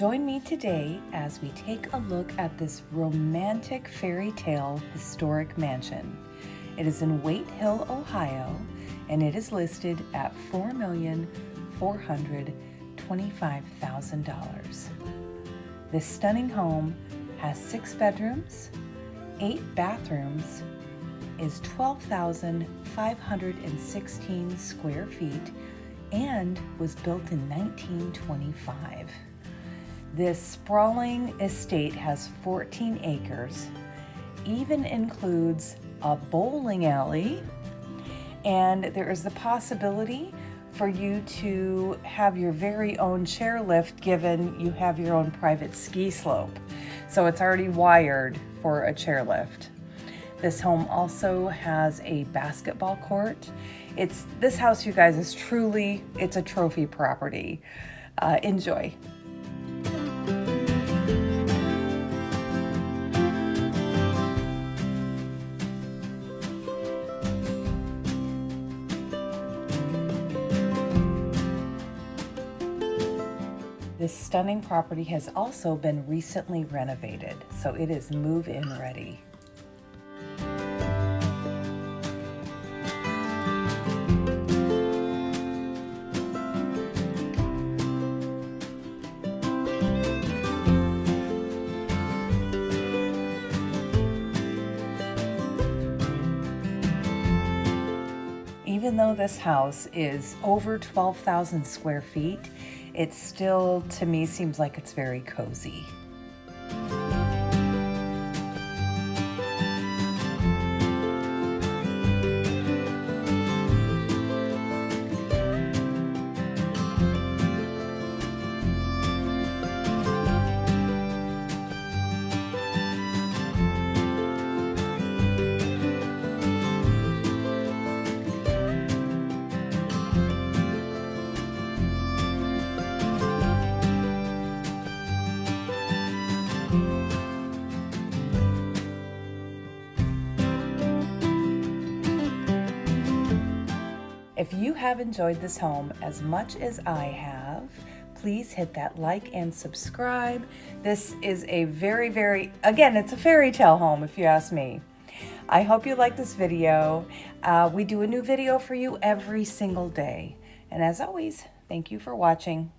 Join me today as we take a look at this romantic fairy tale historic mansion. It is in Waite Hill, Ohio, and it is listed at $4,425,000. This stunning home has 6 bedrooms, 8 bathrooms, is 12,516 square feet, and was built in 1925. This sprawling estate has 14 acres, even includes a bowling alley, and there is the possibility for you to have your very own chairlift given you have your own private ski slope. So it's already wired for a chairlift. This home also has a basketball court. This house, you guys, is truly, it's a trophy property. Enjoy. This stunning property has also been recently renovated, so it is move-in ready. Even though this house is over 12,000 square feet, it still, to me, seems like it's very cozy. If you have enjoyed this home as much as I have, please hit that like and subscribe. This is a again, it's a fairy tale home if you ask me. I hope you like this video. We do a new video for you every single day. And as always, thank you for watching.